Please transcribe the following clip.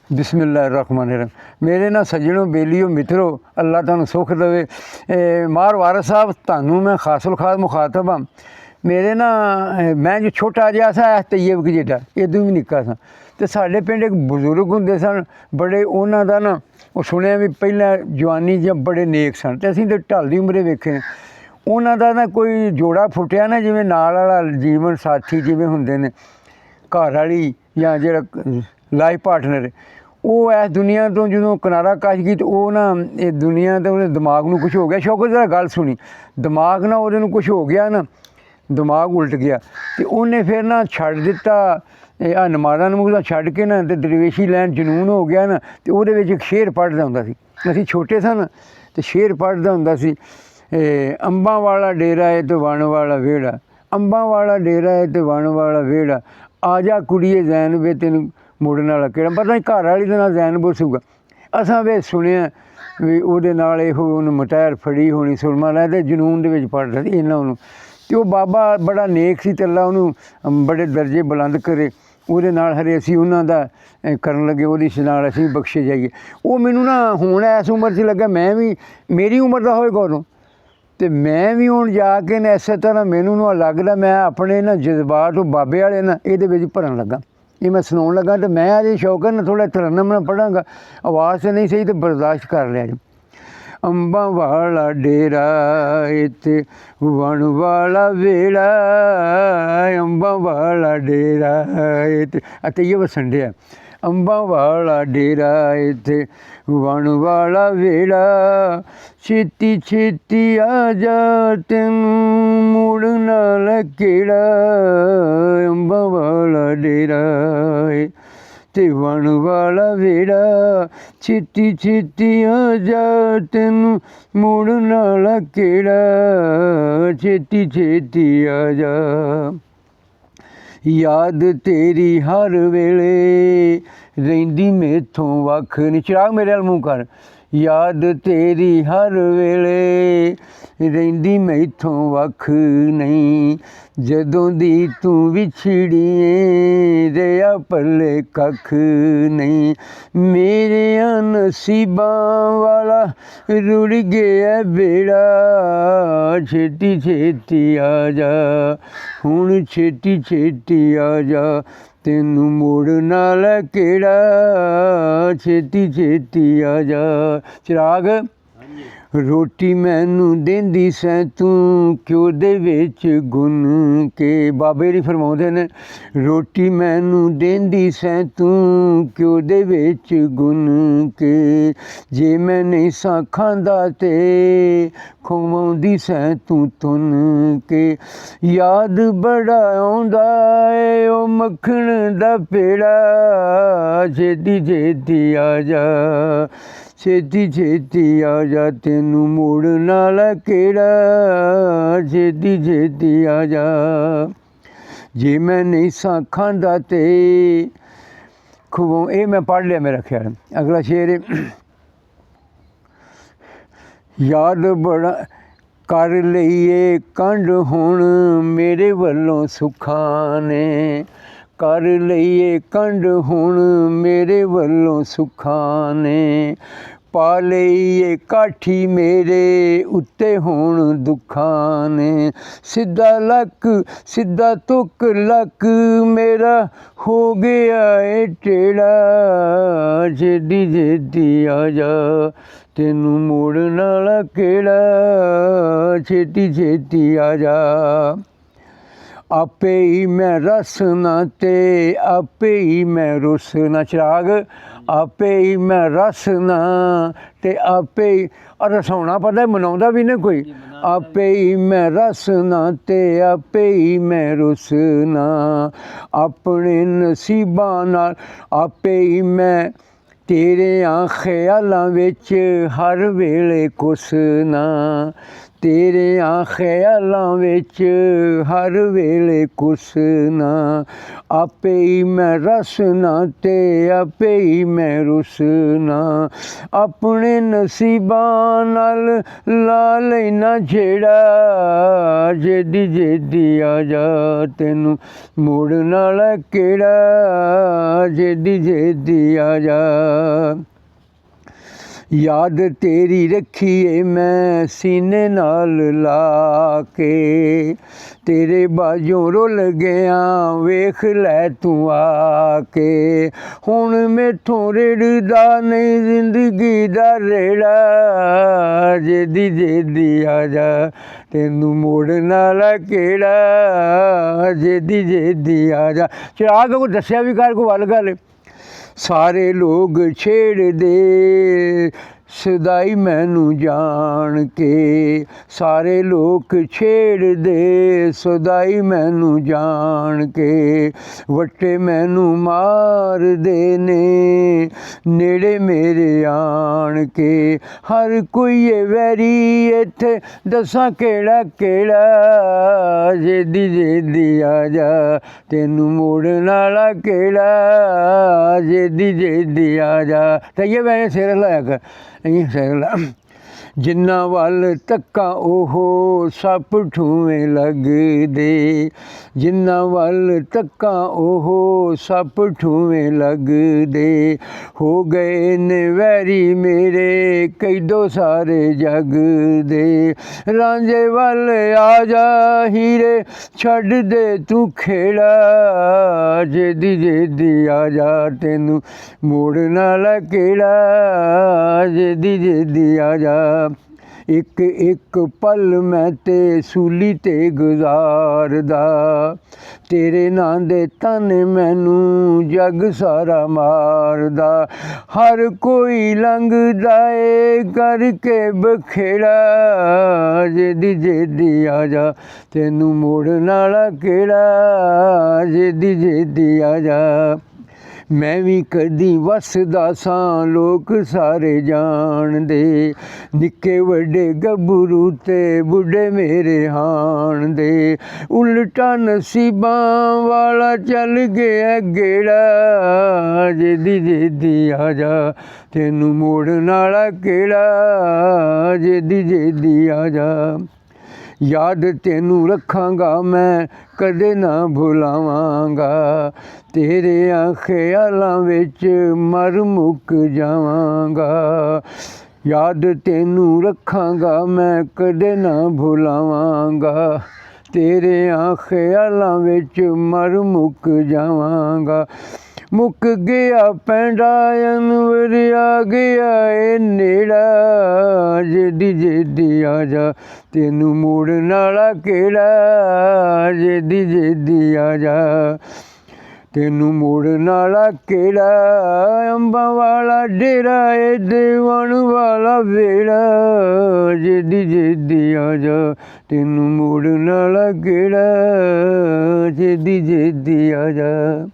बिस्मिल्लाहिर्रहमानिर्रहीम। मेरे ना सज्जनों बेलियो मित्रों, अल्लाह तुहानू सुख देवे। मार वारिस साहब तुहानू मैं खासुल खास मुखातब हाँ। मेरे ना मैं जो छोटा जिहा सा तैयब की जेडा इदू भी निक्का सा, तो साढ़े पिंड एक बजुर्ग होंदे सन बड़े, उन्हों का ना वो सुनिया भी पहला जवानी च बड़े नेक सन, तो असीं तो ढलदी उमरे वेखे ने। उन्हों का ना कोई जोड़ा फुटिया ना, जिवें नाल वाला जीवन साथी जिवें हुंदे ने, घर वाली या जो लाइफ पार्टनर, वो इस दुनिया तो जो किनारा कश गई तो वो ना ये दुनिया तो उन्हें दिमाग में कुछ हो गया। शौकत जरा गल सुनी, दिमाग ना वो कुछ हो गया ना, दिमाग उल्ट गया, तो उन्हें फिर ना छड़ दिता नमाज़ां नमूज़ां छड़ के ना, तो दरवेशी लैन जनून हो गया ना, तो वो एक शेर पढ़दा हुंदा सी। असीं छोटे सन तो शेर पढ़दा हुंदा सी, अंबां वाला डेरा है तो वन वाला वेड़ा, अंबां वाला डेरा है तो वन वाला वेड़ा, आ जा कुड़िए जैन वे तेन मुड़न वाला केड़ा। पता नहीं घर वाली का नाम जैन बसूगा। असां वे सुनिया भी ਉਹਦੇ ਨਾਲ ਇਹੋ ਉਹਨੂੰ ਮਟੈਰ ਫੜੀ ਹੋਣੀ ਸੁਰਮਾ ਲੈ ਤੇ ਜਨੂਨ ਦੇ ਵਿੱਚ ਪੜਦਾ ਸੀ ਇਹਨਾਂ ਉਹਨੂੰ। ਤੇ ਉਹ ਬਾਬਾ ਬੜਾ ਨੇਕ ਸੀ, ਤੇ ਅੱਲਾ ਉਹਨੂੰ ਬੜੇ ਦਰਜੇ ਬੁਲੰਦ ਕਰੇ। ਉਹਦੇ ਨਾਲ ਹਰੇ ਅਸੀਂ ਉਹਨਾਂ ਦਾ ਕਰਨ ਲੱਗੇ, ਉਹਦੀ ਨਾਲ ਅਸੀਂ ਬਖਸ਼ੇ ਜਾਈਏ। ਉਹ ਮੈਨੂੰ ਨਾ ਹੁਣ ਇਸ ਉਮਰ 'ਚ ਲੱਗਾ ਮੈਂ ਵੀ ਮੇਰੀ ਉਮਰ ਦਾ ਹੋਏਗਾ ਉਦੋਂ, ਤੇ ਮੈਂ ਵੀ ਹੁਣ ਜਾ ਕੇ ਨਾ ਇਸੇ ਤਰ੍ਹਾਂ ਮੈਨੂੰ ਨਾ ਲੱਗਦਾ ਮੈਂ ਆਪਣੇ ਨਾ ਜਜ਼ਬਾਤ ਉਹ ਬਾਬੇ ਵਾਲੇ ਨਾ ਇਹਦੇ ਵਿੱਚ ਭਰਨ ਲੱਗਾ। ये मैं सुनाउण लगा तो मैं अजे शौक है ना थोड़ा तरन्नम ना पढ़ांगा, आवाज़ तो नहीं सही तो बर्दाश्त कर लिया जी। अंबां वाला डेरा इत्ते वन वाला वेड़ा, अंबां वाला डेरा इत्ते अते ये वसन डिया। अंबां वाला डेरा इत्ते वन वाला वेड़ा, छेती छेती आ जा तेनू मुड़न वाला केड़ा, अंबां वाला डेरा ते वन वाला वेड़ा, छेती छेती आ जा तेनू मुड़न वाला केड़ा, छेती छेती आ जा। याद तेरी हर वेले रहिंदी मेथों वख नी। चिराग मेरे वाल मूँह कर। याद तेरी हर वेले रहिंदी मैथों वख नहीं, जदों दी तू विछड़ी रिया पल्ले कख नहीं। मेरे नसीबां वाला रुड़ गया बेड़ा, छेती छेती आ जा हुण छेती छेती आ जा, तेनू मुड़न वाला केड़ा, छेती छेती आ जा। चिराग रोटी मैनू देंदी सैं तू क्यों दे विच गुन के। बाबे जी फरमाउंदे ने रोटी मैनू देंदी सैं तू क्यों दे विच गुन के, जे मैं नहीं सां खांदा ते खवाउंदी सैं तू तुन के। याद बड़ा आउंदा ए ओ मक्खण दा पेड़ा, छेती छेती आ जा, छेती छेती आ जा, तेनू मुड़न वाला केड़ा, छेती छेती आ जा। जे मैं नहीं सां खांदा ते खवाऊं। ये मैं पढ़ लिया मेरा ख्याल। अगला शेर है, याद बड़ा कर लईए कंड हुण मेरे वल्लों सुखां ने, कर लईए कंड हुण मेरे वल्लों सुखां ने, पा लईए काठी मेरे उत्ते हुण दुखां ने। सिद्धा लक सिद्धा तुक लक मेरा हो गया है टेढ़ा, छेती छेती आ जा, तेनू मुड़न वाला केड़ा, छेती छेती आ जा। आपे ही मैं रसना ते आपे ही मैं रुसना। चिराग आपे ही मैं रसना ते आपे ही रसौना पता मनाउंदा भी ना कोई। आपे ही मैं रसना ते आपे ही मैं रुसना, अपने नसीबां नाल आपे ही मैं तेरियां ख्यालां विच हर वेले कुसना, तेरियां ख्यालां विच हर वेले कुसना, आपे ही मैं रसना ते आपे ही मैं रुसना, अपने नसीबां नाल ला लैना जेड़ा, छेती छेती आ जा, तेनू मुड़न वाला केड़ा, ਛੇਤੀ ਛੇਤੀ ਆ ਜਾ। ਯਾਦ ਤੇਰੀ ਰੱਖੀਏ ਮੈਂ ਸੀਨੇ ਨਾਲ ਲਾ ਕੇ, ਤੇਰੇ ਬਾਝੋਂ ਰੁੱਲ ਗਿਆ ਵੇਖ ਲੈ ਤੂੰ ਆ ਕੇ। ਹੁਣ ਮੈਥੋਂ ਰਿੜਦਾ ਨਹੀਂ ਜ਼ਿੰਦਗੀ ਦਾ ਰੇੜਾ, ਜੇਦੀ ਜੇਦੀ ਆ ਜਾ ਤੈਨੂੰ ਮੋੜਨ ਵਾਲਾ ਕਿਹੜਾ, ਜੇਦੀ ਜੇਦੀ ਆ ਜਾ। ਚਿਰਾਗ ਕੋ ਦੱਸਿਆ ਵੀ ਕਰ ਕੋ ਵੱਲ ਗੱਲ। ਸਾਰੇ ਲੋਕ ਛੇੜਦੇ ਸਦਾਈ ਮੈਨੂੰ ਜਾਣ ਕੇ, ਸਾਰੇ ਲੋਕ ਛੇੜਦੇ ਸਦਾਈ ਮੈਨੂੰ ਜਾਣ ਕੇ। ਵੱਟੇ ਮੈਨੂੰ ਮਾਰਦੇ ਨੇ ਨੇੜੇ ਮੇਰੇ ਆਣ ਕੇ, ਹਰ ਕੋਈ ਏ ਵੈਰੀ ਇੱਥੇ ਦੱਸਾਂ ਕਿਹੜਾ ਕਿਹੜਾ, ਜੇਦੀ ਜੇਦੀ ਆ ਜਾ ਤੈਨੂੰ ਮੋੜਨ ਵਾਲਾ ਕਿਹੜਾ, ਜੇਦੀ ਜੇਦੀ ਆ ਜਾ। ਤਾਂ ਇਹ ਮੈਨੇ ਸਿਰ ਲਾਇਆ ਕਰ ਜਿੰਨਾ ਵੱਲ ਤੱਕਾਂ ਉਹ ਸੱਪ ਠੂਵੇਂ ਲੱਗਦੇ, ਜਿੰਨਾ ਵੱਲ ਤੱਕਾਂ ਉਹ ਸੱਪ ਠੂਵੇਂ ਲੱਗਦੇ। ਹੋ ਗਏ ਨੇ ਵੈਰੀ ਮੇਰੇ ਕੈਦੋ ਸਾਰੇ ਜਗ ਦੇ, ਰਾਂਝੇ ਵੱਲ ਆ ਜਾ ਹੀਰੇ ਛੱਡ ਦੇ ਤੂੰ ਖੇੜਾ, ਜੇਦੀ ਜੇਦੀ ਆ ਜਾ ਤੈਨੂੰ ਮੋੜਨ ਵਾਲਾ ਕਿਹੜਾ, ਜੇਦੀ ਜੇਦੀ ਆ ਜਾ। ਇੱਕ ਇੱਕ ਪਲ ਮੈਂ ਤੇ ਸੂਲੀ ਤੇ ਗੁਜ਼ਾਰਦਾ, ਤੇਰੇ ਨਾਂ ਦੇ ਤਾਨੇ ਮੈਨੂੰ ਜੱਗ ਸਾਰਾ ਮਾਰਦਾ। ਹਰ ਕੋਈ ਲੰਘਦਾ ਏ ਕਰਕੇ ਬਖੇੜਾ, ਜੇਦੀ ਜੇਦੀ ਆ ਜਾ ਤੈਨੂੰ ਮੋੜਨ ਵਾਲਾ ਕਿਹੜਾ, ਜੇਦੀ ਜੇਦੀ ਆ ਜਾ। ਮੈਂ ਵੀ ਕਦੀ ਵਸਦਾ ਸਾਂ ਲੋਕ ਸਾਰੇ ਜਾਣਦੇ, ਨਿੱਕੇ ਵੱਡੇ ਗੱਭਰੂ ਤੇ ਬੁੱਢੇ ਮੇਰੇ ਹਾਣ ਦੇ। ਉਲਟਾ ਨਸੀਬਾਂ ਵਾਲਾ ਚੱਲ ਗਿਆ ਗੇੜਾ, ਜੇਦੀ ਜੇਦੀ ਆ ਜਾ ਤੈਨੂੰ ਮੋੜਨ ਵਾਲਾ ਕਿਹੜਾ, ਜੇਦੀ ਜੇਦੀ ਆ ਜਾ। ਯਾਦ ਤੈਨੂੰ ਰੱਖਾਂਗਾ ਮੈਂ ਕਦੇ ਨਾ ਭੁਲਾਵਾਂਗਾ, ਤੇਰਿਆਂ ਖਿਆਲਾਂ ਵਿੱਚ ਮਰ ਮੁੱਕ ਜਾਵਾਂਗਾ। ਯਾਦ ਤੈਨੂੰ ਰੱਖਾਂਗਾ ਮੈਂ ਕਦੇ ਨਾ ਭੁਲਾਵਾਂਗਾ, ਤੇਰਿਆਂ ਖਿਆਲਾਂ ਵਿੱਚ ਮਰ ਮੁੱਕ ਜਾਵਾਂਗਾ। ਮੁੱਕ ਗਿਆ ਪੈਂਡਾ ਅਨਵਰ ਆ ਗਿਆ ਏ ਨੇੜਾ, ਜੇਦੀ ਜੇਦੀ ਆ ਜਾ ਤੈਨੂੰ ਮੋੜਨ ਵਾਲਾ ਕਿਹੜਾ, ਜੇਦੀ ਜੇਦੀ ਆ ਜਾ ਤੈਨੂੰ ਮੋੜਨ ਵਾਲਾ ਕਿਹੜਾ। ਅੰਬਾਂ ਵਾਲਾ ਡੇਰਾ ਏ ਦੇਵਣ ਵਾਲਾ ਵੇੜਾ, ਜੇਦੀ ਜੇਦੀ ਆ ਜਾ ਤੈਨੂੰ ਮੋੜਨ ਵਾਲਾ ਕਿਹੜਾ, ਜੇਦੀ ਜੇਦੀ ਆ ਜਾ।